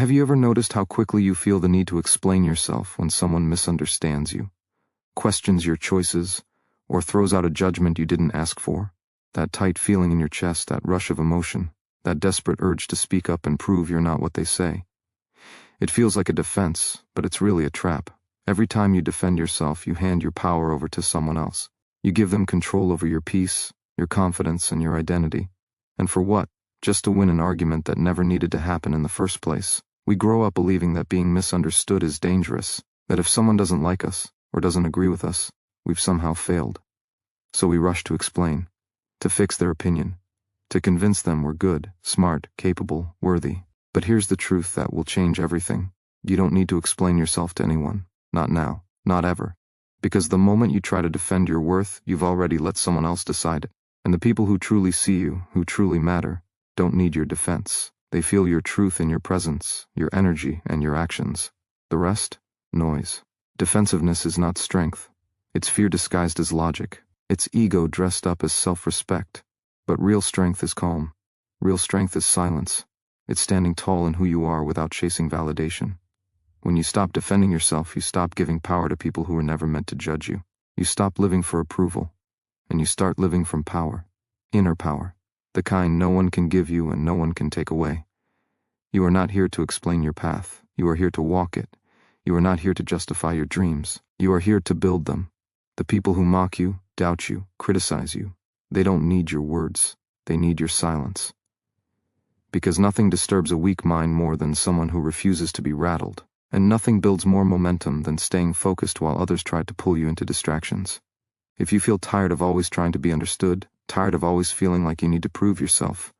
Have you ever noticed how quickly you feel the need to explain yourself when someone misunderstands you, questions your choices, or throws out a judgment you didn't ask for? That tight feeling in your chest, that rush of emotion, that desperate urge to speak up and prove you're not what they say. It feels like a defense, but it's really a trap. Every time you defend yourself, you hand your power over to someone else. You give them control over your peace, your confidence, and your identity. And for what? Just to win an argument that never needed to happen in the first place. We grow up believing that being misunderstood is dangerous, that if someone doesn't like us, or doesn't agree with us, we've somehow failed. So we rush to explain, to fix their opinion, to convince them we're good, smart, capable, worthy. But here's the truth that will change everything. You don't need to explain yourself to anyone. Not now. Not ever. Because the moment you try to defend your worth, you've already let someone else decide it. And the people who truly see you, who truly matter, don't need your defense. They feel your truth in your presence, your energy, and your actions. The rest? Noise. Defensiveness is not strength. It's fear disguised as logic. It's ego dressed up as self-respect. But real strength is calm. Real strength is silence. It's standing tall in who you are without chasing validation. When you stop defending yourself, you stop giving power to people who were never meant to judge you. You stop living for approval, and you start living from power. Inner power. The kind no one can give you and no one can take away. You are not here to explain your path. You are here to walk it. You are not here to justify your dreams. You are here to build them. The people who mock you, doubt you, criticize you, they don't need your words. They need your silence. Because nothing disturbs a weak mind more than someone who refuses to be rattled, and nothing builds more momentum than staying focused while others try to pull you into distractions. If you feel tired of always trying to be understood, tired of always feeling like you need to prove yourself,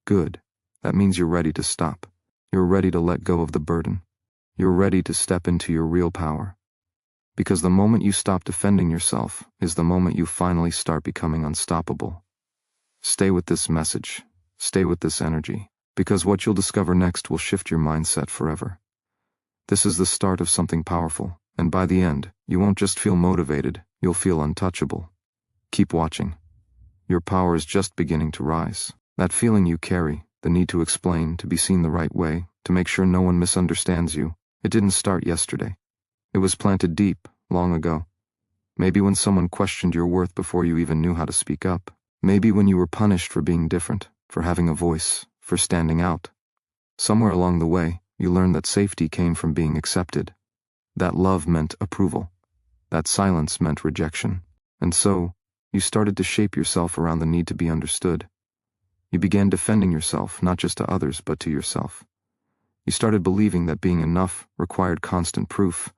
good. That means you're ready to stop. You're ready to let go of the burden. You're ready to step into your real power. Because the moment you stop defending yourself is the moment you finally start becoming unstoppable. Stay with this message. Stay with this energy. Because what you'll discover next will shift your mindset forever. This is the start of something powerful, and by the end, you won't just feel motivated, you'll feel untouchable. Keep watching. Your power is just beginning to rise. That feeling you carry, the need to explain, to be seen the right way, to make sure no one misunderstands you, it didn't start yesterday. It was planted deep, long ago. Maybe when someone questioned your worth before you even knew how to speak up. Maybe when you were punished for being different, for having a voice, for standing out. Somewhere along the way, you learned that safety came from being accepted. That love meant approval. That silence meant rejection. And so, you started to shape yourself around the need to be understood. You began defending yourself, not just to others, but to yourself. You started believing that being enough required constant proof.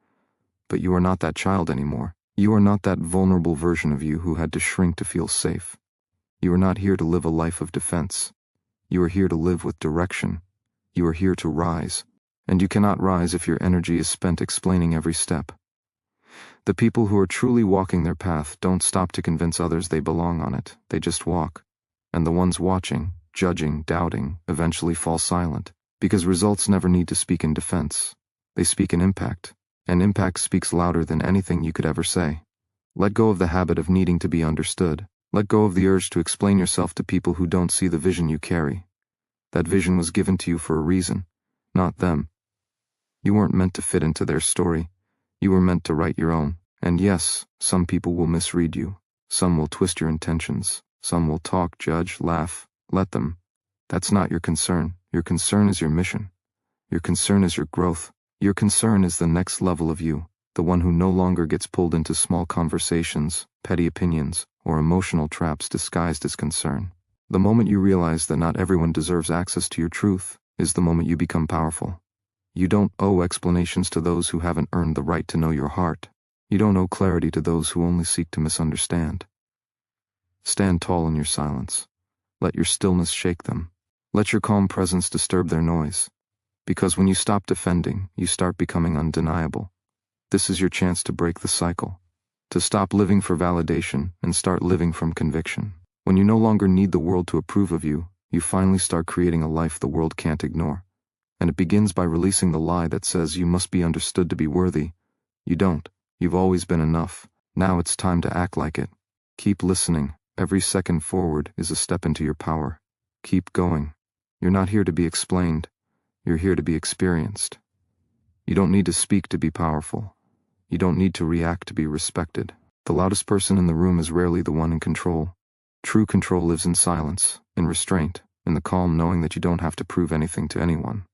But you are not that child anymore. You are not that vulnerable version of you who had to shrink to feel safe. You are not here to live a life of defense. You are here to live with direction. You are here to rise. And you cannot rise if your energy is spent explaining every step. The people who are truly walking their path don't stop to convince others they belong on it. They just walk. And the ones watching, judging, doubting, eventually fall silent. Because results never need to speak in defense. They speak in impact. And impact speaks louder than anything you could ever say. Let go of the habit of needing to be understood. Let go of the urge to explain yourself to people who don't see the vision you carry. That vision was given to you for a reason, not them. You weren't meant to fit into their story. You were meant to write your own. And yes, some people will misread you. Some will twist your intentions. Some will talk, judge, laugh. Let them. That's not your concern. Your concern is your mission. Your concern is your growth. Your concern is the next level of you, the one who no longer gets pulled into small conversations, petty opinions, or emotional traps disguised as concern. The moment you realize that not everyone deserves access to your truth is the moment you become powerful. You don't owe explanations to those who haven't earned the right to know your heart. You don't owe clarity to those who only seek to misunderstand. Stand tall in your silence. Let your stillness shake them. Let your calm presence disturb their noise. Because when you stop defending, you start becoming undeniable. This is your chance to break the cycle. To stop living for validation and start living from conviction. When you no longer need the world to approve of you, you finally start creating a life the world can't ignore. And it begins by releasing the lie that says you must be understood to be worthy. You don't. You've always been enough. Now it's time to act like it. Keep listening. Every second forward is a step into your power. Keep going. You're not here to be explained. You're here to be experienced. You don't need to speak to be powerful. You don't need to react to be respected. The loudest person in the room is rarely the one in control. True control lives in silence, in restraint, in the calm knowing that you don't have to prove anything to anyone.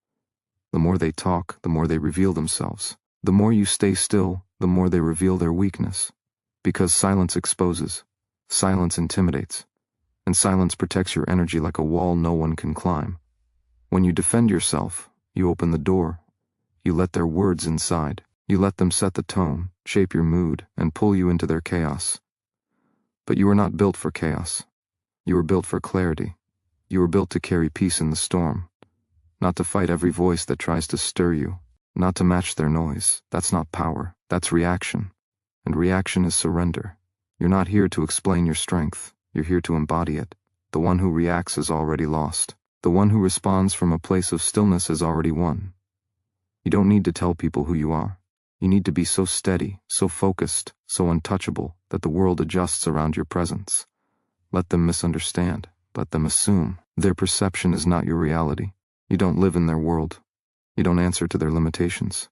The more they talk, the more they reveal themselves. The more you stay still, the more they reveal their weakness. Because silence exposes, silence intimidates, and silence protects your energy like a wall no one can climb. When you defend yourself, you open the door. You let their words inside. You let them set the tone, shape your mood, and pull you into their chaos. But you were not built for chaos. You were built for clarity. You were built to carry peace in the storm. Not to fight every voice that tries to stir you. Not to match their noise. That's not power. That's reaction. And reaction is surrender. You're not here to explain your strength. You're here to embody it. The one who reacts is already lost. The one who responds from a place of stillness has already won. You don't need to tell people who you are. You need to be so steady, so focused, so untouchable that the world adjusts around your presence. Let them misunderstand. Let them assume. Their perception is not your reality. You don't live in their world. You don't answer to their limitations.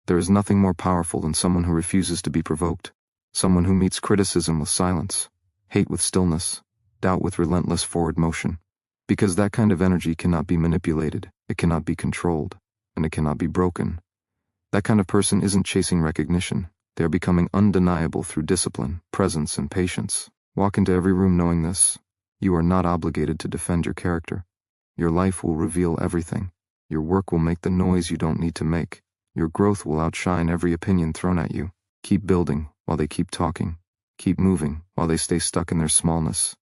There is nothing more powerful than someone who refuses to be provoked. Someone who meets criticism with silence, hate with stillness, doubt with relentless forward motion. Because that kind of energy cannot be manipulated, it cannot be controlled, and it cannot be broken. That kind of person isn't chasing recognition. They are becoming undeniable through discipline, presence, and patience. Walk into every room knowing this. You are not obligated to defend your character. Your life will reveal everything. Your work will make the noise you don't need to make. Your growth will outshine every opinion thrown at you. Keep building while they keep talking. Keep moving while they stay stuck in their smallness.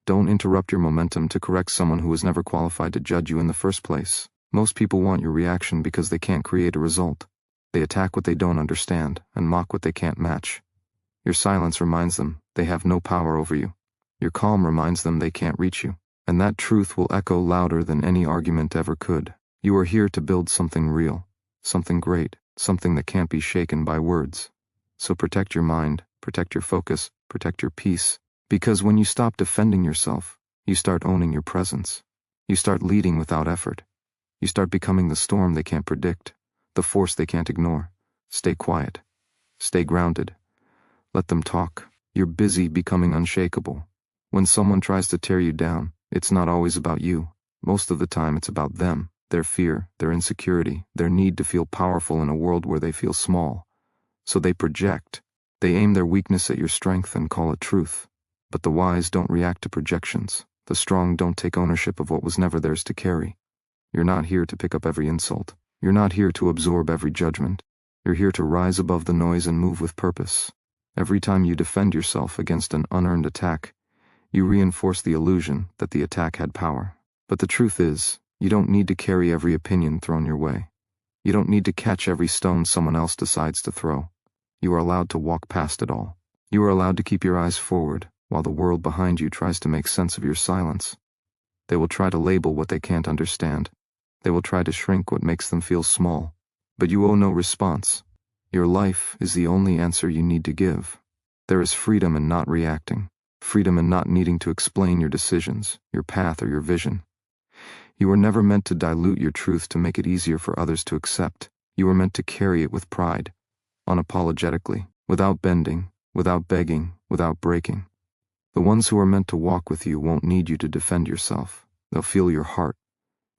Don't interrupt your momentum to correct someone who was never qualified to judge you in the first place. Most people want your reaction because they can't create a result. They attack what they don't understand and mock what they can't match. Your silence reminds them they have no power over you. Your calm reminds them they can't reach you. And that truth will echo louder than any argument ever could. You are here to build something real, something great, something that can't be shaken by words. So protect your mind, protect your focus, protect your peace. Because when you stop defending yourself, you start owning your presence. You start leading without effort. You start becoming the storm they can't predict, the force they can't ignore. Stay quiet. Stay grounded. Let them talk. You're busy becoming unshakable. When someone tries to tear you down, it's not always about you. Most of the time it's about them, their fear, their insecurity, their need to feel powerful in a world where they feel small. So they project. They aim their weakness at your strength and call it truth. But the wise don't react to projections. The strong don't take ownership of what was never theirs to carry. You're not here to pick up every insult. You're not here to absorb every judgment. You're here to rise above the noise and move with purpose. Every time you defend yourself against an unearned attack, you reinforce the illusion that the attack had power. But the truth is, you don't need to carry every opinion thrown your way. You don't need to catch every stone someone else decides to throw. You are allowed to walk past it all. You are allowed to keep your eyes forward, while the world behind you tries to make sense of your silence. They will try to label what they can't understand. They will try to shrink what makes them feel small. But you owe no response. Your life is the only answer you need to give. There is freedom in not reacting, freedom in not needing to explain your decisions, your path, or your vision. You were never meant to dilute your truth to make it easier for others to accept. You were meant to carry it with pride, unapologetically, without bending, without begging, without breaking. The ones who are meant to walk with you won't need you to defend yourself. They'll feel your heart.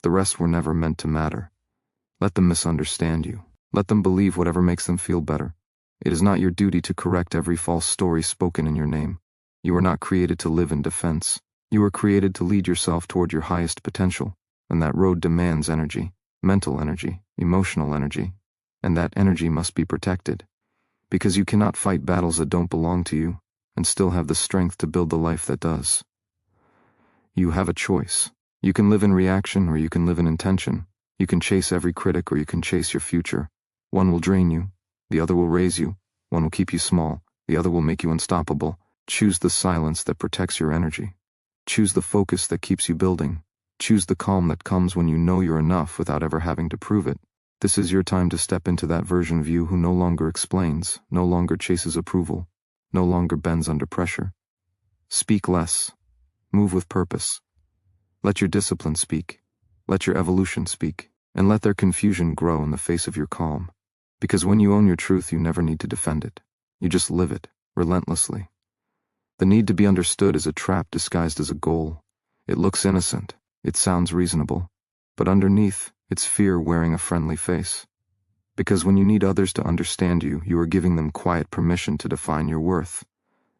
The rest were never meant to matter. Let them misunderstand you. Let them believe whatever makes them feel better. It is not your duty to correct every false story spoken in your name. You are not created to live in defense. You are created to lead yourself toward your highest potential, and that road demands energy, mental energy, emotional energy, and that energy must be protected. Because you cannot fight battles that don't belong to you, and still have the strength to build the life that does. You have a choice. You can live in reaction or you can live in intention. You can chase every critic or you can chase your future. One will drain you, the other will raise you. One will keep you small, the other will make you unstoppable. Choose the silence that protects your energy. Choose the focus that keeps you building. Choose the calm that comes when you know you're enough without ever having to prove it. This is your time to step into that version of you who no longer explains, no longer chases approval, no longer bends under pressure. Speak less. Move with purpose. Let your discipline speak. Let your evolution speak. And let their confusion grow in the face of your calm. Because when you own your truth, you never need to defend it. You just live it, relentlessly. The need to be understood is a trap disguised as a goal. It looks innocent, it sounds reasonable, but underneath, it's fear wearing a friendly face. Because when you need others to understand you, you are giving them quiet permission to define your worth.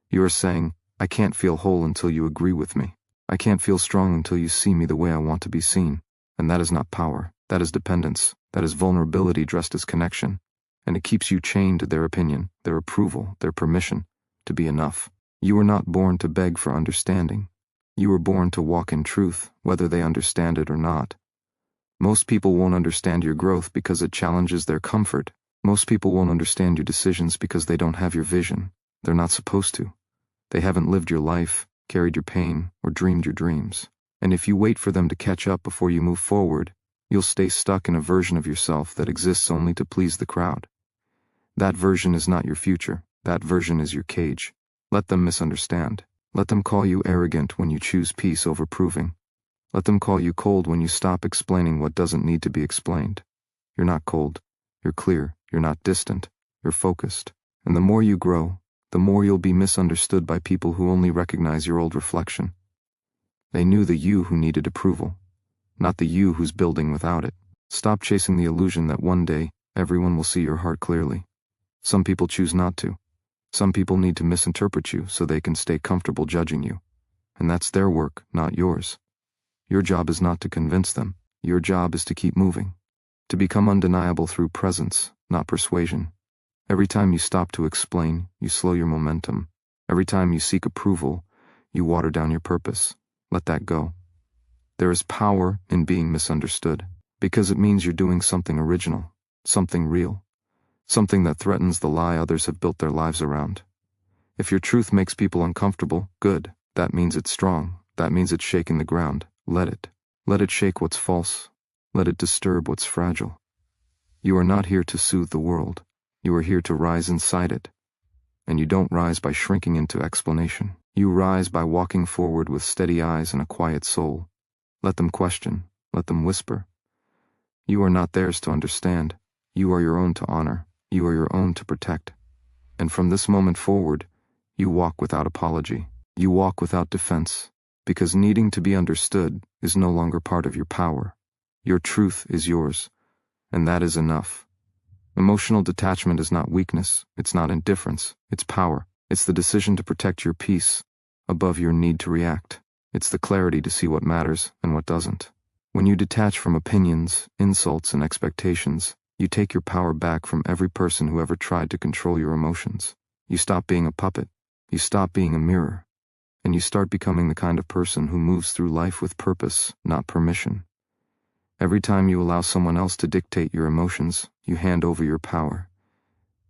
You are saying, I can't feel whole until you agree with me. I can't feel strong until you see me the way I want to be seen. And that is not power, that is dependence, that is vulnerability dressed as connection. And it keeps you chained to their opinion, their approval, their permission to be enough. You were not born to beg for understanding. You were born to walk in truth, whether they understand it or not. Most people won't understand your growth because it challenges their comfort. Most people won't understand your decisions because they don't have your vision. They're not supposed to. They haven't lived your life, carried your pain, or dreamed your dreams. And if you wait for them to catch up before you move forward, you'll stay stuck in a version of yourself that exists only to please the crowd. That version is not your future. That version is your cage. Let them misunderstand. Let them call you arrogant when you choose peace over proving. Let them call you cold when you stop explaining what doesn't need to be explained. You're not cold. You're clear. You're not distant. You're focused. And the more you grow, the more you'll be misunderstood by people who only recognize your old reflection. They knew the you who needed approval, not the you who's building without it. Stop chasing the illusion that one day everyone will see your heart clearly. Some people choose not to. Some people need to misinterpret you so they can stay comfortable judging you. And that's their work, not yours. Your job is not to convince them. Your job is to keep moving. To become undeniable through presence, not persuasion. Every time you stop to explain, you slow your momentum. Every time you seek approval, you water down your purpose. Let that go. There is power in being misunderstood, because it means you're doing something original, something real, something that threatens the lie others have built their lives around. If your truth makes people uncomfortable, good. That means it's strong. That means it's shaking the ground. Let it. Let it shake what's false. Let it disturb what's fragile. You are not here to soothe the world. You are here to rise inside it. And you don't rise by shrinking into explanation. You rise by walking forward with steady eyes and a quiet soul. Let them question. Let them whisper. You are not theirs to understand. You are your own to honor. You are your own to protect. And from this moment forward, you walk without apology. You walk without defense. Because needing to be understood is no longer part of your power. Your truth is yours. And that is enough. Emotional detachment is not weakness. It's not indifference. It's power. It's the decision to protect your peace above your need to react. It's the clarity to see what matters and what doesn't. When you detach from opinions, insults, and expectations, you take your power back from every person who ever tried to control your emotions. You stop being a puppet. You stop being a mirror. And you start becoming the kind of person who moves through life with purpose, not permission. Every time you allow someone else to dictate your emotions, you hand over your power.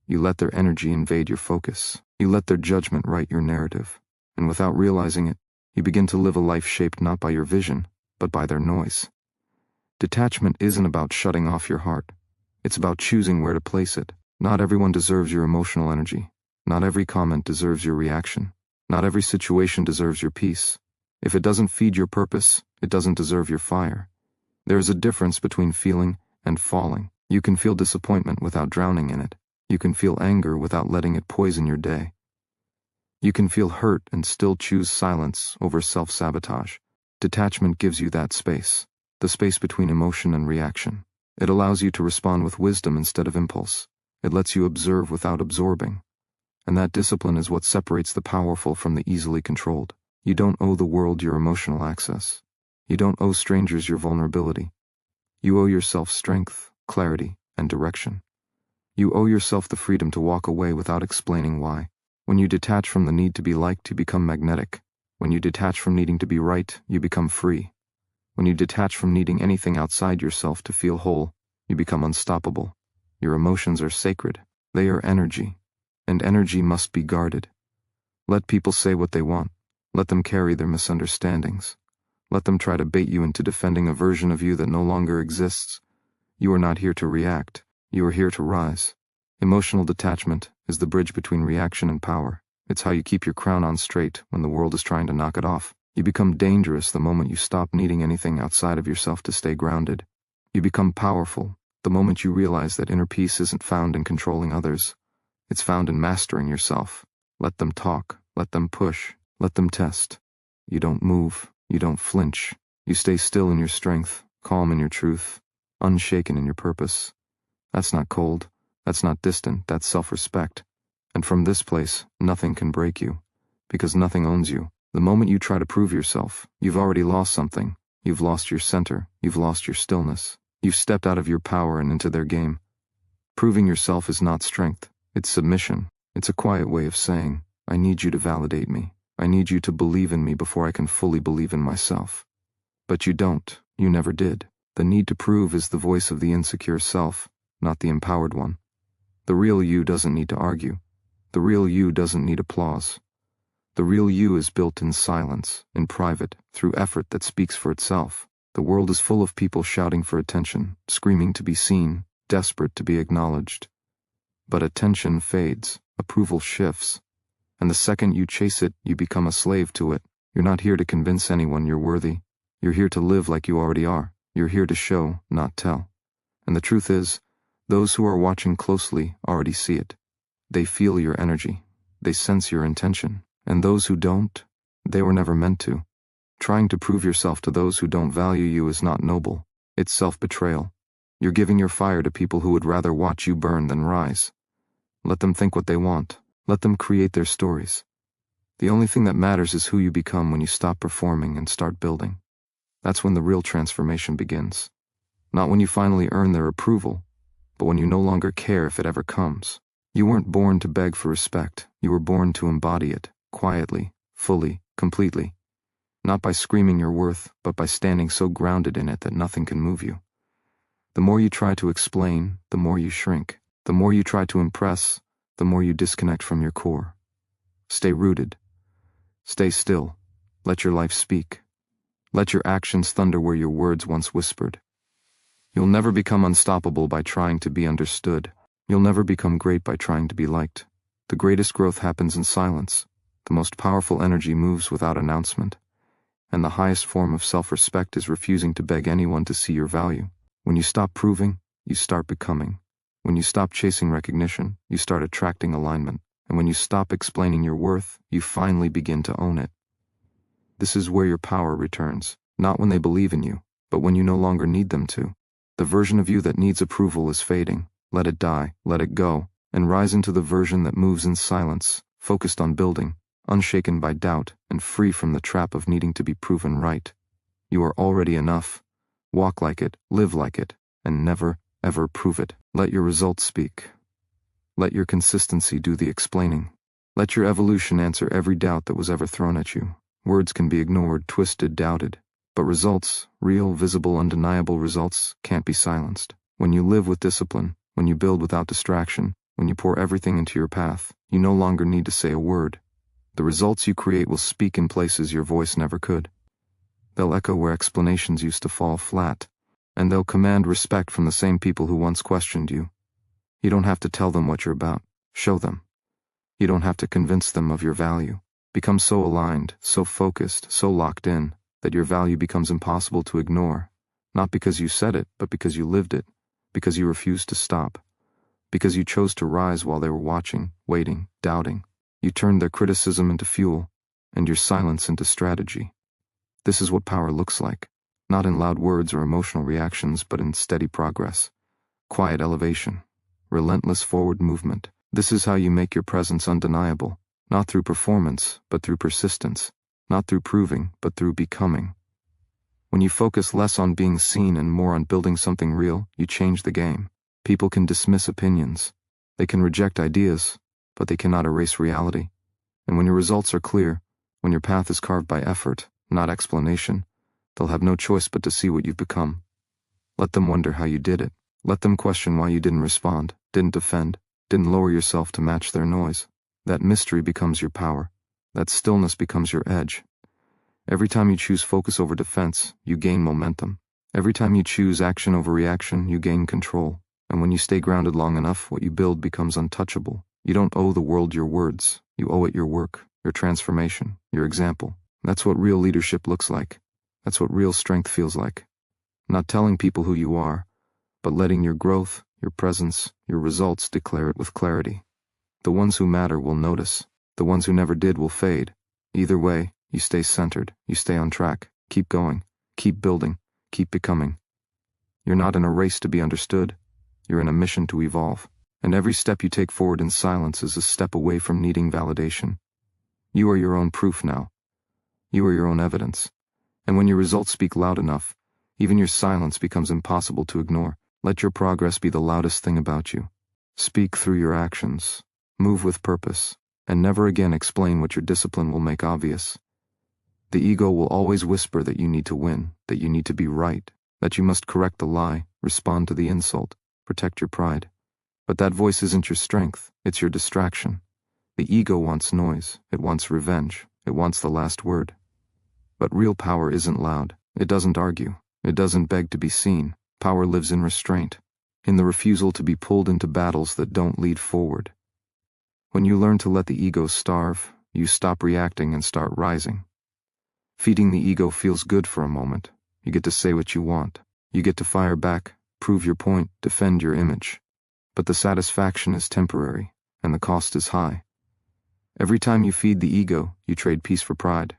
You let their energy invade your focus. You let their judgment write your narrative. And without realizing it, you begin to live a life shaped not by your vision, but by their noise. Detachment isn't about shutting off your heart. It's about choosing where to place it. Not everyone deserves your emotional energy. Not every comment deserves your reaction. Not every situation deserves your peace. If it doesn't feed your purpose, it doesn't deserve your fire. There is a difference between feeling and falling. You can feel disappointment without drowning in it. You can feel anger without letting it poison your day. You can feel hurt and still choose silence over self-sabotage. Detachment gives you that space, the space between emotion and reaction. It allows you to respond with wisdom instead of impulse. It lets you observe without absorbing. And that discipline is what separates the powerful from the easily controlled. You don't owe the world your emotional access. You don't owe strangers your vulnerability. You owe yourself strength, clarity, and direction. You owe yourself the freedom to walk away without explaining why. When you detach from the need to be liked, you become magnetic. When you detach from needing to be right, you become free. When you detach from needing anything outside yourself to feel whole, you become unstoppable. Your emotions are sacred. They are energy. And energy must be guarded. Let people say what they want. Let them carry their misunderstandings. Let them try to bait you into defending a version of you that no longer exists. You are not here to react. You are here to rise. Emotional detachment is the bridge between reaction and power. It's how you keep your crown on straight when the world is trying to knock it off. You become dangerous the moment you stop needing anything outside of yourself to stay grounded. You become powerful the moment you realize that inner peace isn't found in controlling others. It's found in mastering yourself. Let them talk, let them push, let them test. You don't move, you don't flinch. You stay still in your strength, calm in your truth, unshaken in your purpose. That's not cold, that's not distant, that's self-respect. And from this place, nothing can break you, because nothing owns you. The moment you try to prove yourself, you've already lost something. You've lost your center, you've lost your stillness. You've stepped out of your power and into their game. Proving yourself is not strength, it's submission. It's a quiet way of saying, I need you to validate me. I need you to believe in me before I can fully believe in myself. But you don't, you never did. The need to prove is the voice of the insecure self, not the empowered one. The real you doesn't need to argue. The real you doesn't need applause. The real you is built in silence, in private, through effort that speaks for itself. The world is full of people shouting for attention, screaming to be seen, desperate to be acknowledged. But attention fades, approval shifts, and the second you chase it, you become a slave to it. You're not here to convince anyone you're worthy. You're here to live like you already are. You're here to show, not tell. And the truth is, those who are watching closely already see it. They feel your energy. They sense your intention. And those who don't, they were never meant to. Trying to prove yourself to those who don't value you is not noble. It's self-betrayal. You're giving your fire to people who would rather watch you burn than rise. Let them think what they want. Let them create their stories. The only thing that matters is who you become when you stop performing and start building. That's when the real transformation begins. Not when you finally earn their approval, but when you no longer care if it ever comes. You weren't born to beg for respect. You were born to embody it, quietly, fully, completely. Not by screaming your worth, but by standing so grounded in it that nothing can move you. The more you try to explain, the more you shrink. The more you try to impress, the more you disconnect from your core. Stay rooted. Stay still. Let your life speak. Let your actions thunder where your words once whispered. You'll never become unstoppable by trying to be understood. You'll never become great by trying to be liked. The greatest growth happens in silence. The most powerful energy moves without announcement. And the highest form of self-respect is refusing to beg anyone to see your value. When you stop proving, you start becoming. When you stop chasing recognition, you start attracting alignment. And when you stop explaining your worth, you finally begin to own it. This is where your power returns, not when they believe in you, but when you no longer need them to. The version of you that needs approval is fading. Let it die, let it go, and rise into the version that moves in silence, focused on building, unshaken by doubt, and free from the trap of needing to be proven right. You are already enough. Walk like it, live like it, and never, ever prove it. Let your results speak. Let your consistency do the explaining. Let your evolution answer every doubt that was ever thrown at you. Words can be ignored, twisted, doubted, but results, real, visible, undeniable results, can't be silenced. When you live with discipline, when you build without distraction, when you pour everything into your path, you no longer need to say a word. The results you create will speak in places your voice never could. They'll echo where explanations used to fall flat, and they'll command respect from the same people who once questioned you. You don't have to tell them what you're about. Show them. You don't have to convince them of your value. Become so aligned, so focused, so locked in, that your value becomes impossible to ignore. Not because you said it, but because you lived it. Because you refused to stop. Because you chose to rise while they were watching, waiting, doubting. You turned their criticism into fuel, and your silence into strategy. This is what power looks like. Not in loud words or emotional reactions, but in steady progress. Quiet elevation. Relentless forward movement. This is how you make your presence undeniable. Not through performance, but through persistence. Not through proving, but through becoming. When you focus less on being seen and more on building something real, you change the game. People can dismiss opinions. They can reject ideas, but they cannot erase reality. And when your results are clear, when your path is carved by effort, not explanation, they'll have no choice but to see what you've become. Let them wonder how you did it. Let them question why you didn't respond, didn't defend, didn't lower yourself to match their noise. That mystery becomes your power. That stillness becomes your edge. Every time you choose focus over defense, you gain momentum. Every time you choose action over reaction, you gain control. And when you stay grounded long enough, what you build becomes untouchable. You don't owe the world your words. You owe it your work, your transformation, your example. That's what real leadership looks like. That's what real strength feels like. Not telling people who you are, but letting your growth, your presence, your results declare it with clarity. The ones who matter will notice. The ones who never did will fade. Either way, you stay centered, you stay on track. Keep going, keep building, keep becoming. You're not in a race to be understood. You're in a mission to evolve. And every step you take forward in silence is a step away from needing validation. You are your own proof now. You are your own evidence. And when your results speak loud enough, even your silence becomes impossible to ignore. Let your progress be the loudest thing about you. Speak through your actions. Move with purpose. And never again explain what your discipline will make obvious. The ego will always whisper that you need to win, that you need to be right, that you must correct the lie, respond to the insult, protect your pride. But that voice isn't your strength, it's your distraction. The ego wants noise, it wants revenge, it wants the last word. But real power isn't loud, it doesn't argue, it doesn't beg to be seen. Power lives in restraint, in the refusal to be pulled into battles that don't lead forward. When you learn to let the ego starve, you stop reacting and start rising. Feeding the ego feels good for a moment. You get to say what you want. You get to fire back, prove your point, defend your image. But the satisfaction is temporary, and the cost is high. Every time you feed the ego, you trade peace for pride.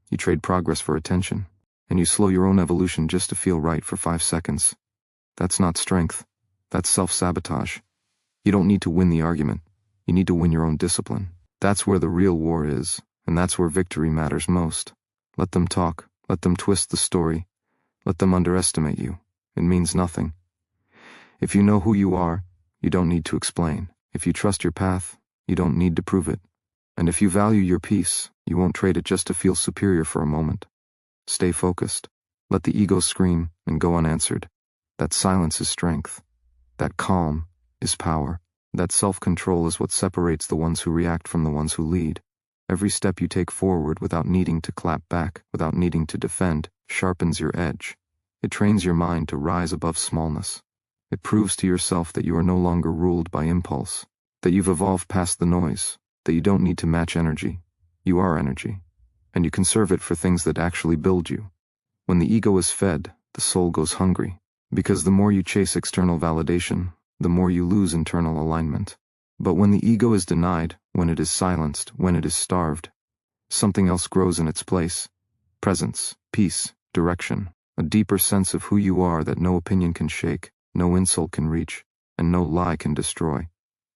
You trade progress for attention. And you slow your own evolution just to feel right for 5 seconds. That's not strength. That's self-sabotage. You don't need to win the argument. You need to win your own discipline. That's where the real war is, and that's where victory matters most. Let them talk. Let them twist the story. Let them underestimate you. It means nothing. If you know who you are, you don't need to explain. If you trust your path, you don't need to prove it. And if you value your peace, you won't trade it just to feel superior for a moment. Stay focused. Let the ego scream and go unanswered. That silence is strength. That calm is power. That self-control is what separates the ones who react from the ones who lead. Every step you take forward without needing to clap back, without needing to defend, sharpens your edge. It trains your mind to rise above smallness. It proves to yourself that you are no longer ruled by impulse, that you've evolved past the noise, that you don't need to match energy. You are energy, and you conserve it for things that actually build you. When the ego is fed, the soul goes hungry, because the more you chase external validation, the more you lose internal alignment. But when the ego is denied, when it is silenced, when it is starved, something else grows in its place. Presence, peace, direction, a deeper sense of who you are that no opinion can shake, no insult can reach, and no lie can destroy.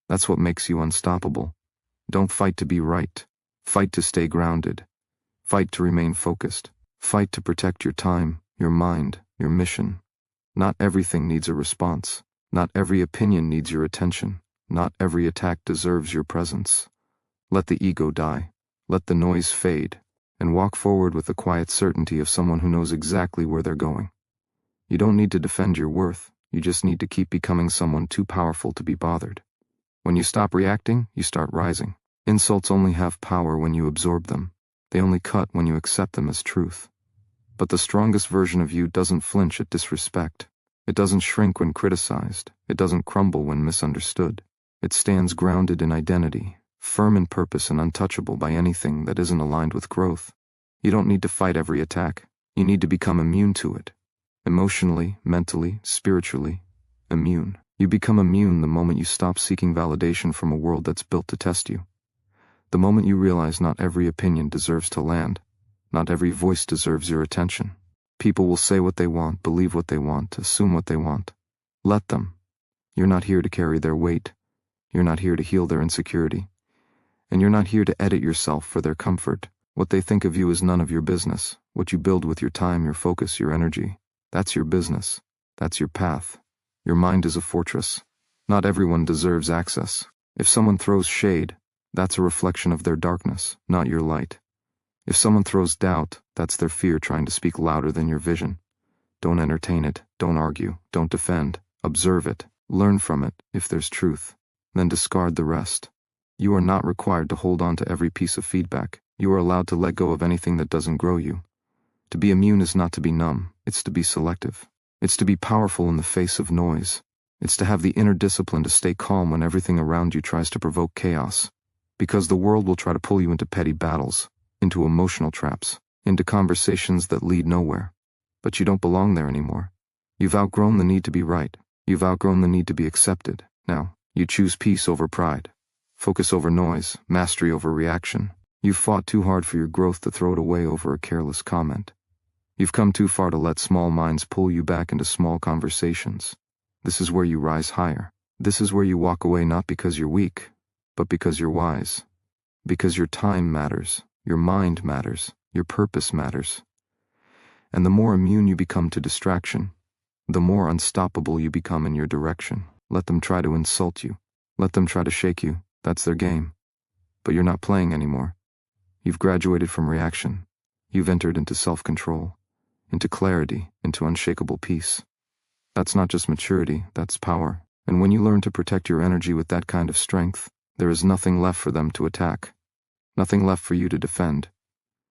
That's what makes you unstoppable. Don't fight to be right. Fight to stay grounded. Fight to remain focused. Fight to protect your time, your mind, your mission. Not everything needs a response. Not every opinion needs your attention. Not every attack deserves your presence. Let the ego die. Let the noise fade. And walk forward with the quiet certainty of someone who knows exactly where they're going. You don't need to defend your worth. You just need to keep becoming someone too powerful to be bothered. When you stop reacting, you start rising. Insults only have power when you absorb them. They only cut when you accept them as truth. But the strongest version of you doesn't flinch at disrespect. It doesn't shrink when criticized. It doesn't crumble when misunderstood. It stands grounded in identity, firm in purpose and untouchable by anything that isn't aligned with growth. You don't need to fight every attack. You need to become immune to it. Emotionally, mentally, spiritually, immune. You become immune the moment you stop seeking validation from a world that's built to test you. The moment you realize not every opinion deserves to land. Not every voice deserves your attention. People will say what they want, believe what they want, assume what they want. Let them. You're not here to carry their weight. You're not here to heal their insecurity. And you're not here to edit yourself for their comfort. What they think of you is none of your business. What you build with your time, your focus, your energy, that's your business. That's your path. Your mind is a fortress. Not everyone deserves access. If someone throws shade, that's a reflection of their darkness, not your light. If someone throws doubt, that's their fear trying to speak louder than your vision. Don't entertain it, don't argue, don't defend. Observe it, learn from it, if there's truth. Then discard the rest. You are not required to hold on to every piece of feedback. You are allowed to let go of anything that doesn't grow you. To be immune is not to be numb, it's to be selective. It's to be powerful in the face of noise. It's to have the inner discipline to stay calm when everything around you tries to provoke chaos. Because the world will try to pull you into petty battles, into emotional traps, into conversations that lead nowhere. But you don't belong there anymore. You've outgrown the need to be right. You've outgrown the need to be accepted. Now, you choose peace over pride, focus over noise, mastery over reaction. You've fought too hard for your growth to throw it away over a careless comment. You've come too far to let small minds pull you back into small conversations. This is where you rise higher. This is where you walk away not because you're weak, but because you're wise. Because your time matters, your mind matters, your purpose matters. And the more immune you become to distraction, the more unstoppable you become in your direction. Let them try to insult you. Let them try to shake you. That's their game. But you're not playing anymore. You've graduated from reaction. You've entered into self-control, into clarity, into unshakable peace. That's not just maturity, that's power. And when you learn to protect your energy with that kind of strength, there is nothing left for them to attack. Nothing left for you to defend.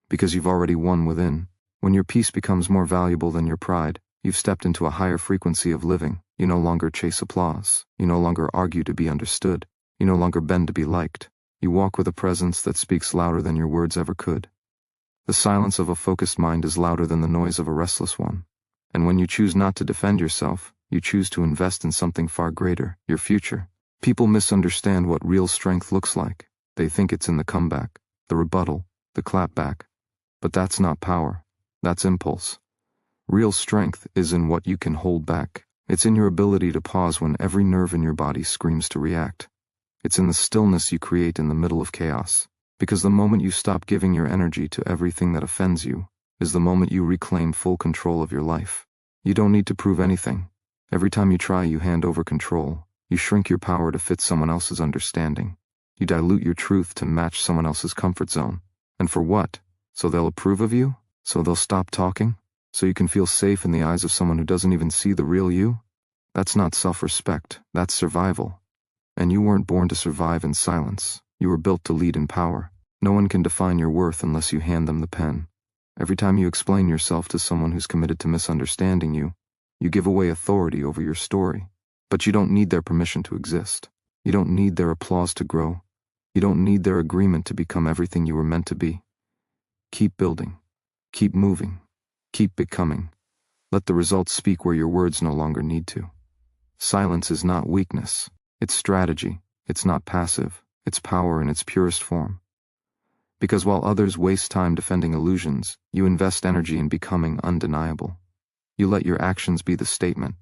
Because you've already won within. When your peace becomes more valuable than your pride, you've stepped into a higher frequency of living. You no longer chase applause. You no longer argue to be understood. You no longer bend to be liked. You walk with a presence that speaks louder than your words ever could. The silence of a focused mind is louder than the noise of a restless one. And when you choose not to defend yourself, you choose to invest in something far greater, your future. People misunderstand what real strength looks like. They think it's in the comeback, the rebuttal, the clapback. But that's not power. That's impulse. Real strength is in what you can hold back. It's in your ability to pause when every nerve in your body screams to react. It's in the stillness you create in the middle of chaos. Because the moment you stop giving your energy to everything that offends you is the moment you reclaim full control of your life. You don't need to prove anything. Every time you try, you hand over control. You shrink your power to fit someone else's understanding. You dilute your truth to match someone else's comfort zone. And for what? So they'll approve of you? So they'll stop talking? So you can feel safe in the eyes of someone who doesn't even see the real you? That's not self-respect. That's survival. And you weren't born to survive in silence. You were built to lead in power. No one can define your worth unless you hand them the pen. Every time you explain yourself to someone who's committed to misunderstanding you, you give away authority over your story. But you don't need their permission to exist. You don't need their applause to grow. You don't need their agreement to become everything you were meant to be. Keep building. Keep moving. Keep becoming. Let the results speak where your words no longer need to. Silence is not weakness. It's strategy. It's not passive. It's power in its purest form. Because while others waste time defending illusions, you invest energy in becoming undeniable. You let your actions be the statement.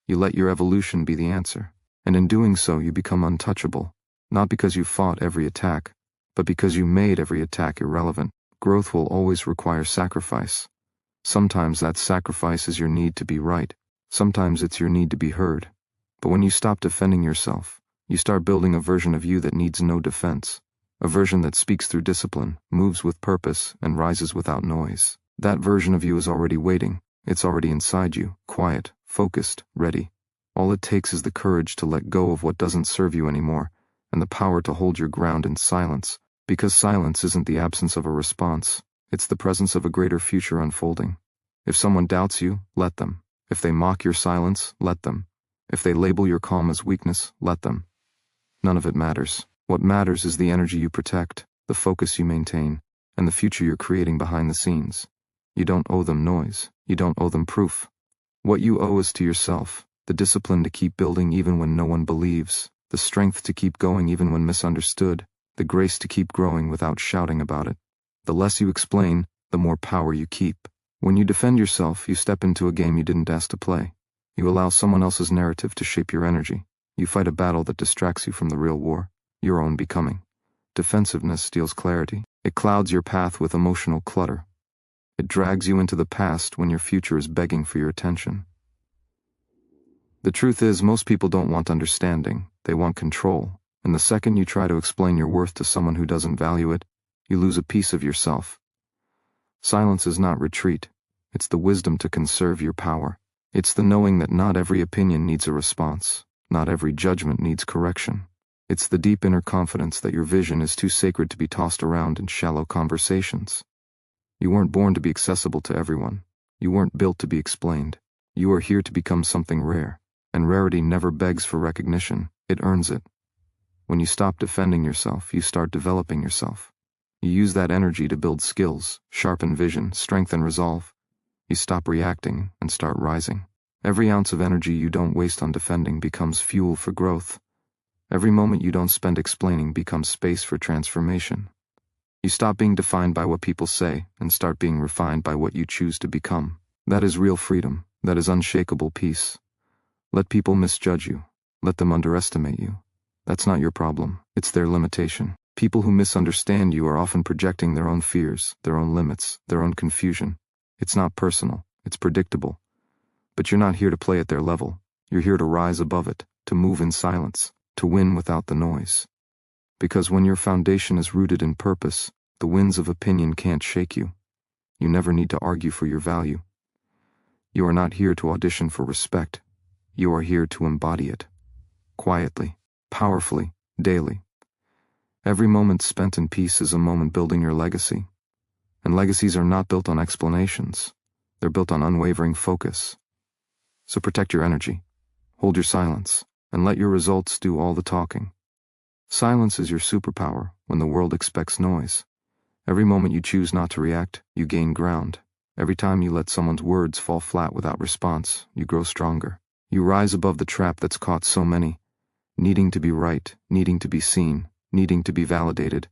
You let your evolution be the answer. And in doing so, you become untouchable. Not because you fought every attack, but because you made every attack irrelevant. Growth will always require sacrifice. Sometimes that sacrifice is your need to be right. Sometimes it's your need to be heard. But when you stop defending yourself, you start building a version of you that needs no defense. A version that speaks through discipline, moves with purpose, and rises without noise. That version of you is already waiting. It's already inside you, quiet, focused, ready. All it takes is the courage to let go of what doesn't serve you anymore, and the power to hold your ground in silence. Because silence isn't the absence of a response. It's the presence of a greater future unfolding. If someone doubts you, let them. If they mock your silence, let them. If they label your calm as weakness, let them. None of it matters. What matters is the energy you protect, the focus you maintain, and the future you're creating behind the scenes. You don't owe them noise. You don't owe them proof. What you owe is to yourself, the discipline to keep building even when no one believes, the strength to keep going even when misunderstood, the grace to keep growing without shouting about it. The less you explain, the more power you keep. When you defend yourself, you step into a game you didn't ask to play. You allow someone else's narrative to shape your energy. You fight a battle that distracts you from the real war, your own becoming. Defensiveness steals clarity. It clouds your path with emotional clutter. It drags you into the past when your future is begging for your attention. The truth is, most people don't want understanding. They want control. And the second you try to explain your worth to someone who doesn't value it, you lose a piece of yourself. Silence is not retreat. It's the wisdom to conserve your power. It's the knowing that not every opinion needs a response. Not every judgment needs correction. It's the deep inner confidence that your vision is too sacred to be tossed around in shallow conversations. You weren't born to be accessible to everyone. You weren't built to be explained. You are here to become something rare. And rarity never begs for recognition. It earns it. When you stop defending yourself, you start developing yourself. You use that energy to build skills, sharpen vision, strengthen resolve. You stop reacting and start rising. Every ounce of energy you don't waste on defending becomes fuel for growth. Every moment you don't spend explaining becomes space for transformation. You stop being defined by what people say and start being refined by what you choose to become. That is real freedom. That is unshakable peace. Let people misjudge you. Let them underestimate you. That's not your problem. It's their limitation. People who misunderstand you are often projecting their own fears, their own limits, their own confusion. It's not personal. It's predictable. But you're not here to play at their level. You're here to rise above it, to move in silence, to win without the noise. Because when your foundation is rooted in purpose, the winds of opinion can't shake you. You never need to argue for your value. You are not here to audition for respect. You are here to embody it. Quietly, powerfully, daily. Every moment spent in peace is a moment building your legacy. And legacies are not built on explanations. They're built on unwavering focus. So protect your energy, hold your silence, and let your results do all the talking. Silence is your superpower when the world expects noise. Every moment you choose not to react, you gain ground. Every time you let someone's words fall flat without response, you grow stronger. You rise above the trap that's caught so many, needing to be right, needing to be seen, needing to be validated.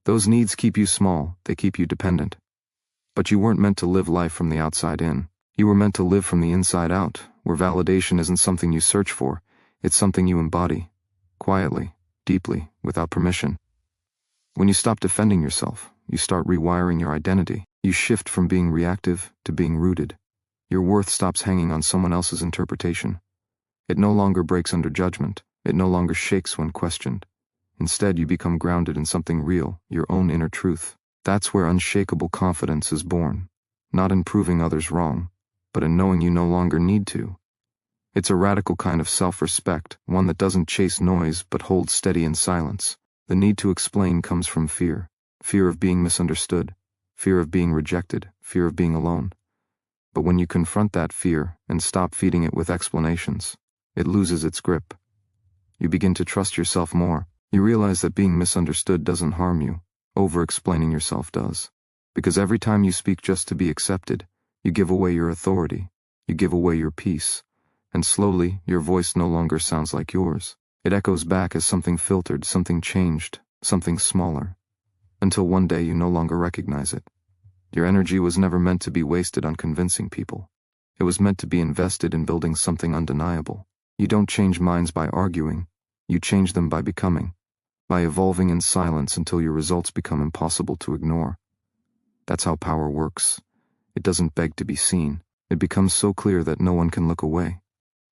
Those needs keep you small, they keep you dependent. But you weren't meant to live life from the outside in. You were meant to live from the inside out, where validation isn't something you search for, it's something you embody, quietly, deeply, without permission. When you stop defending yourself, you start rewiring your identity. You shift from being reactive to being rooted. Your worth stops hanging on someone else's interpretation. It no longer breaks under judgment. It no longer shakes when questioned. Instead, you become grounded in something real, your own inner truth. That's where unshakable confidence is born. Not in proving others wrong, but in knowing you no longer need to. It's a radical kind of self-respect, one that doesn't chase noise but holds steady in silence. The need to explain comes from fear. Fear of being misunderstood, fear of being rejected, fear of being alone. But when you confront that fear and stop feeding it with explanations, it loses its grip. You begin to trust yourself more. You realize that being misunderstood doesn't harm you. Over-explaining yourself does. Because every time you speak just to be accepted, you give away your authority. You give away your peace. And slowly, your voice no longer sounds like yours. It echoes back as something filtered, something changed, something smaller. Until one day you no longer recognize it. Your energy was never meant to be wasted on convincing people. It was meant to be invested in building something undeniable. You don't change minds by arguing. You change them by becoming. By evolving in silence until your results become impossible to ignore. That's how power works. It doesn't beg to be seen. It becomes so clear that no one can look away.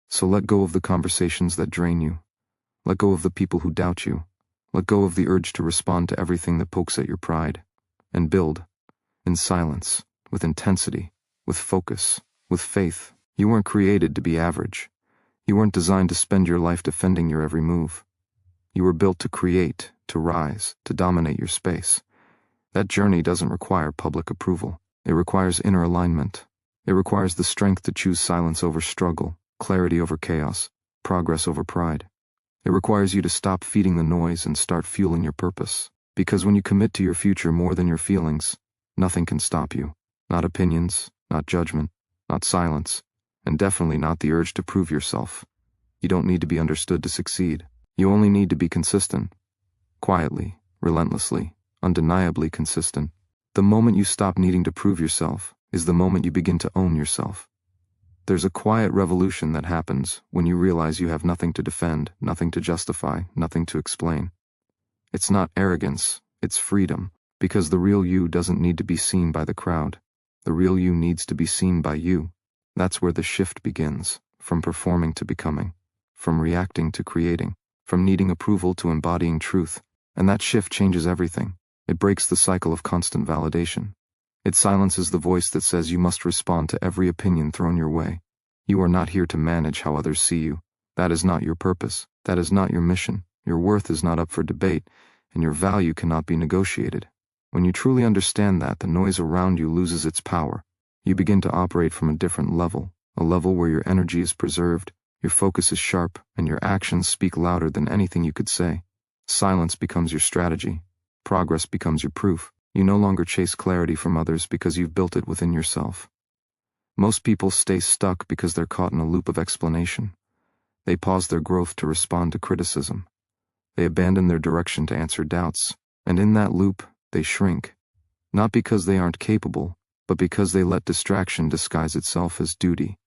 So let go of the conversations that drain you. Let go of the people who doubt you. Let go of the urge to respond to everything that pokes at your pride. And build. In silence. With intensity. With focus. With faith. You weren't created to be average. You weren't designed to spend your life defending your every move. You were built to create, to rise, to dominate your space. That journey doesn't require public approval. It requires inner alignment. It requires the strength to choose silence over struggle, clarity over chaos, progress over pride. It requires you to stop feeding the noise and start fueling your purpose. Because when you commit to your future more than your feelings, nothing can stop you. Not opinions, not judgment, not silence, and definitely not the urge to prove yourself. You don't need to be understood to succeed. You only need to be consistent. Quietly, relentlessly, undeniably consistent. The moment you stop needing to prove yourself is the moment you begin to own yourself. There's a quiet revolution that happens when you realize you have nothing to defend, nothing to justify, nothing to explain. It's not arrogance, it's freedom, because the real you doesn't need to be seen by the crowd. The real you needs to be seen by you. That's where the shift begins, from performing to becoming, from reacting to creating, from needing approval to embodying truth. And that shift changes everything. It breaks the cycle of constant validation. It silences the voice that says you must respond to every opinion thrown your way. You are not here to manage how others see you. That is not your purpose. That is not your mission. Your worth is not up for debate, and your value cannot be negotiated. When you truly understand that, the noise around you loses its power. You begin to operate from a different level, a level where your energy is preserved, your focus is sharp, and your actions speak louder than anything you could say. Silence becomes your strategy. Progress becomes your proof. You no longer chase clarity from others because you've built it within yourself. Most people stay stuck because they're caught in a loop of explanation. They pause their growth to respond to criticism. They abandon their direction to answer doubts, and in that loop, they shrink. Not because they aren't capable, but because they let distraction disguise itself as duty.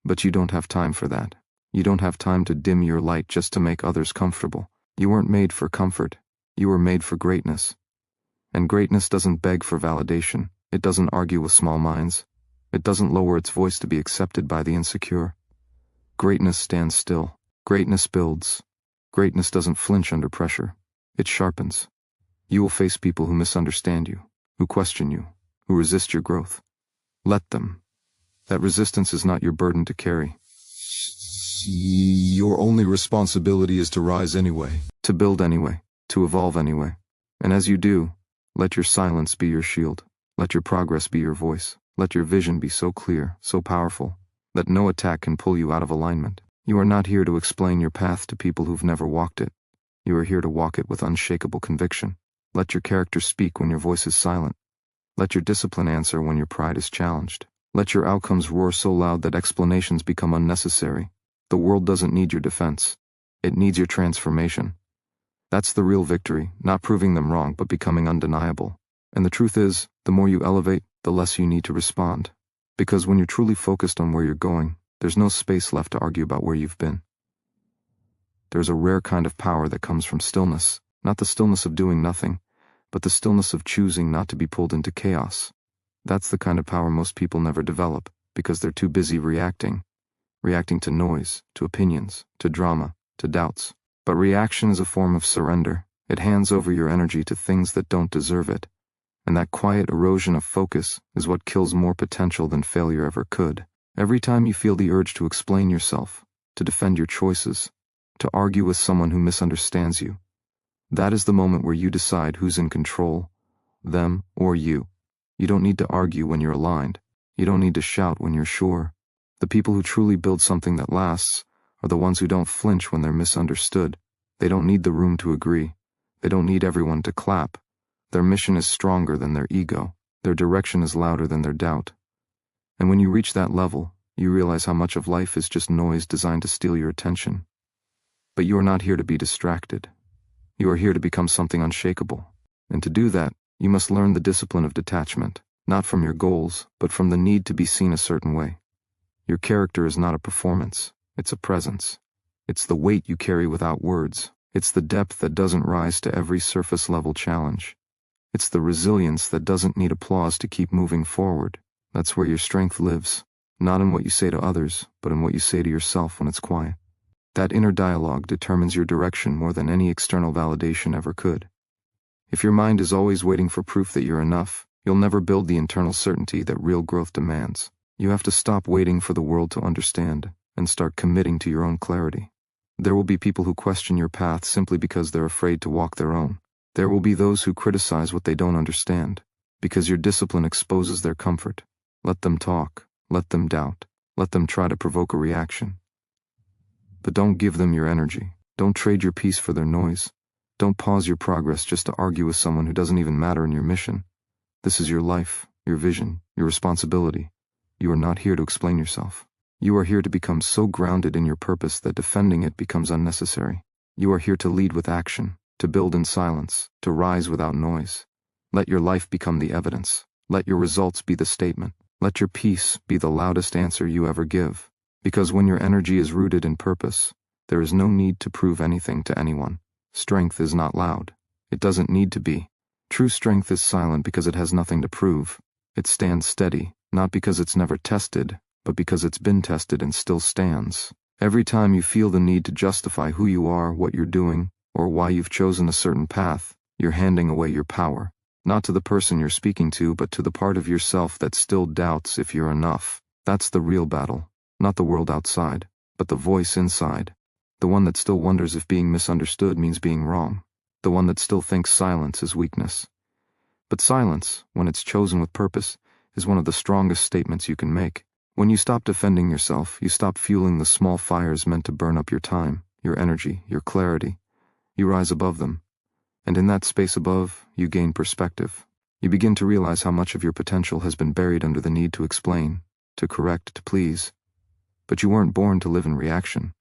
But you don't have time for that. You don't have time to dim your light just to make others comfortable. You weren't made for comfort. You were made for greatness. And greatness doesn't beg for validation. It doesn't argue with small minds. It doesn't lower its voice to be accepted by the insecure. Greatness stands still. Greatness builds. Greatness doesn't flinch under pressure. It sharpens. You will face people who misunderstand you, who question you, who resist your growth. Let them. That resistance is not your burden to carry. Your only responsibility is to rise anyway, to build anyway, to evolve anyway. And as you do, let your silence be your shield. Let your progress be your voice. Let your vision be so clear, so powerful, that no attack can pull you out of alignment. You are not here to explain your path to people who've never walked it. You are here to walk it with unshakable conviction. Let your character speak when your voice is silent. Let your discipline answer when your pride is challenged. Let your outcomes roar so loud that explanations become unnecessary. The world doesn't need your defense. It needs your transformation. That's the real victory, not proving them wrong, but becoming undeniable. And the truth is, the more you elevate, the less you need to respond. Because when you're truly focused on where you're going, there's no space left to argue about where you've been. There's a rare kind of power that comes from stillness, not the stillness of doing nothing, but the stillness of choosing not to be pulled into chaos. That's the kind of power most people never develop, because they're too busy reacting to noise, to opinions, to drama, to doubts. But reaction is a form of surrender. It hands over your energy to things that don't deserve it. And that quiet erosion of focus is what kills more potential than failure ever could. Every time you feel the urge to explain yourself, to defend your choices, to argue with someone who misunderstands you, that is the moment where you decide who's in control, them or you. You don't need to argue when you're aligned. You don't need to shout when you're sure. The people who truly build something that lasts are the ones who don't flinch when they're misunderstood. They don't need the room to agree. They don't need everyone to clap. Their mission is stronger than their ego. Their direction is louder than their doubt. And when you reach that level, you realize how much of life is just noise designed to steal your attention. But you are not here to be distracted. You are here to become something unshakable. And to do that, you must learn the discipline of detachment, not from your goals, but from the need to be seen a certain way. Your character is not a performance. It's a presence. It's the weight you carry without words. It's the depth that doesn't rise to every surface-level challenge. It's the resilience that doesn't need applause to keep moving forward. That's where your strength lives, not in what you say to others, but in what you say to yourself when it's quiet. That inner dialogue determines your direction more than any external validation ever could. If your mind is always waiting for proof that you're enough, you'll never build the internal certainty that real growth demands. You have to stop waiting for the world to understand and start committing to your own clarity. There will be people who question your path simply because they're afraid to walk their own. There will be those who criticize what they don't understand, because your discipline exposes their comfort. Let them talk, let them doubt, let them try to provoke a reaction. But don't give them your energy. Don't trade your peace for their noise. Don't pause your progress just to argue with someone who doesn't even matter in your mission. This is your life, your vision, your responsibility. You are not here to explain yourself. You are here to become so grounded in your purpose that defending it becomes unnecessary. You are here to lead with action, to build in silence, to rise without noise. Let your life become the evidence. Let your results be the statement. Let your peace be the loudest answer you ever give. Because when your energy is rooted in purpose, there is no need to prove anything to anyone. Strength is not loud. It doesn't need to be. True strength is silent because it has nothing to prove. It stands steady, not because it's never tested, but because it's been tested and still stands. Every time you feel the need to justify who you are, what you're doing, or why you've chosen a certain path, you're handing away your power. Not to the person you're speaking to, but to the part of yourself that still doubts if you're enough. That's the real battle. Not the world outside, but the voice inside. The one that still wonders if being misunderstood means being wrong. The one that still thinks silence is weakness. But silence, when it's chosen with purpose, is one of the strongest statements you can make. When you stop defending yourself, you stop fueling the small fires meant to burn up your time, your energy, your clarity. You rise above them. And in that space above, you gain perspective. You begin to realize how much of your potential has been buried under the need to explain, to correct, to please. But you weren't born to live in reaction.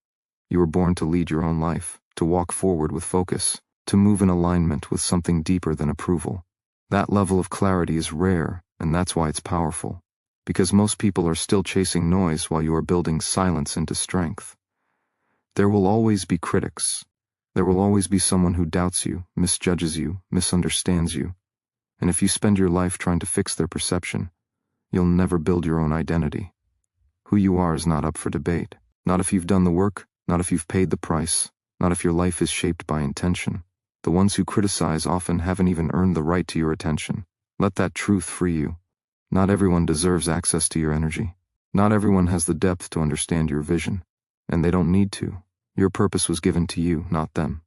You were born to lead your own life, to walk forward with focus, to move in alignment with something deeper than approval. That level of clarity is rare, and that's why it's powerful. Because most people are still chasing noise while you are building silence into strength. There will always be critics. There will always be someone who doubts you, misjudges you, misunderstands you. And if you spend your life trying to fix their perception, you'll never build your own identity. Who you are is not up for debate. Not if you've done the work, not if you've paid the price, not if your life is shaped by intention. The ones who criticize often haven't even earned the right to your attention. Let that truth free you. Not everyone deserves access to your energy. Not everyone has the depth to understand your vision. And they don't need to. Your purpose was given to you, not them.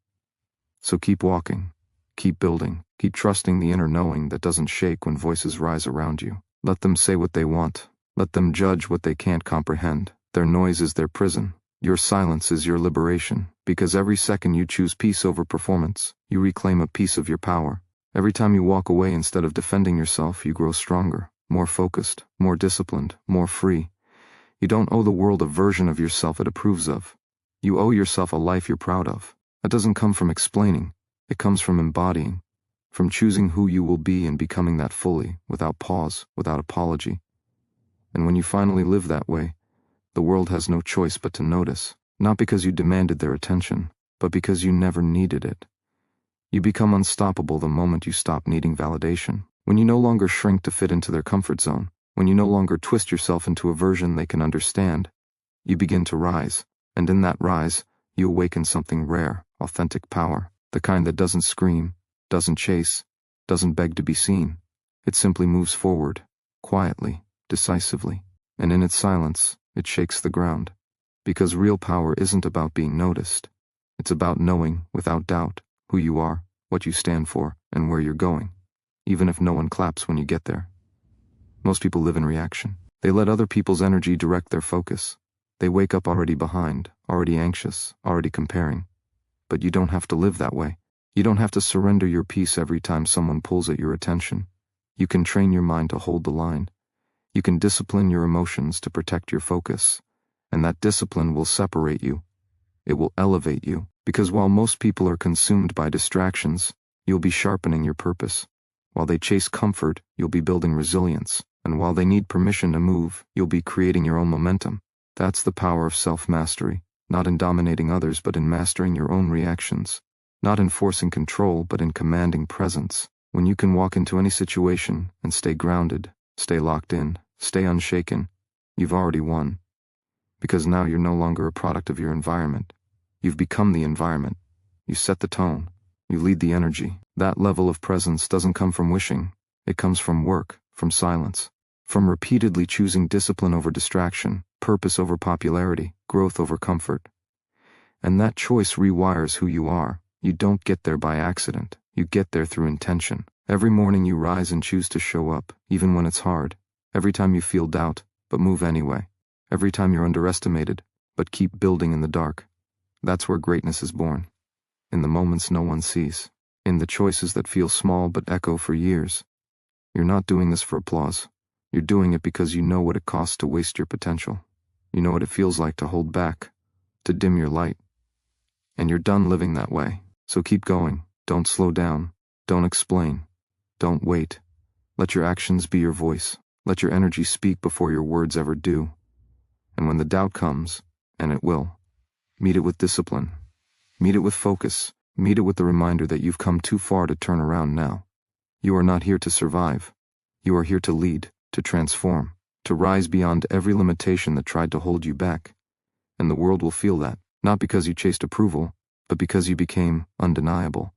So keep walking. Keep building. Keep trusting the inner knowing that doesn't shake when voices rise around you. Let them say what they want. Let them judge what they can't comprehend. Their noise is their prison. Your silence is your liberation, because every second you choose peace over performance, you reclaim a piece of your power. Every time you walk away instead of defending yourself, you grow stronger, more focused, more disciplined, more free. You don't owe the world a version of yourself it approves of. You owe yourself a life you're proud of. That doesn't come from explaining. It comes from embodying, from choosing who you will be and becoming that fully, without pause, without apology. And when you finally live that way, the world has no choice but to notice, not because you demanded their attention, but because you never needed it. You become unstoppable the moment you stop needing validation, when you no longer shrink to fit into their comfort zone, when you no longer twist yourself into a version they can understand. You begin to rise, and in that rise, you awaken something rare, authentic power, the kind that doesn't scream, doesn't chase, doesn't beg to be seen. It simply moves forward, quietly, decisively, and in its silence, it shakes the ground. Because real power isn't about being noticed. It's about knowing, without doubt, who you are, what you stand for, and where you're going, even if no one claps when you get there. Most people live in reaction. They let other people's energy direct their focus. They wake up already behind, already anxious, already comparing. But you don't have to live that way. You don't have to surrender your peace every time someone pulls at your attention. You can train your mind to hold the line. You can discipline your emotions to protect your focus, and that discipline will separate you. It will elevate you, because while most people are consumed by distractions, you'll be sharpening your purpose. While they chase comfort, you'll be building resilience, and while they need permission to move, you'll be creating your own momentum. That's the power of self-mastery, not in dominating others but in mastering your own reactions, not in forcing control but in commanding presence. When you can walk into any situation and stay grounded, stay locked in, stay unshaken, you've already won. Because now you're no longer a product of your environment. You've become the environment. You set the tone. You lead the energy. That level of presence doesn't come from wishing. It comes from work, from silence, from repeatedly choosing discipline over distraction, purpose over popularity, growth over comfort. And that choice rewires who you are. You don't get there by accident. You get there through intention. Every morning you rise and choose to show up, even when it's hard. Every time you feel doubt, but move anyway. Every time you're underestimated, but keep building in the dark. That's where greatness is born. In the moments no one sees. In the choices that feel small but echo for years. You're not doing this for applause. You're doing it because you know what it costs to waste your potential. You know what it feels like to hold back, to dim your light. And you're done living that way. So keep going. Don't slow down. Don't explain. Don't wait. Let your actions be your voice. Let your energy speak before your words ever do. And when the doubt comes, and it will, meet it with discipline. Meet it with focus. Meet it with the reminder that you've come too far to turn around now. You are not here to survive. You are here to lead, to transform, to rise beyond every limitation that tried to hold you back. And the world will feel that, not because you chased approval, but because you became undeniable.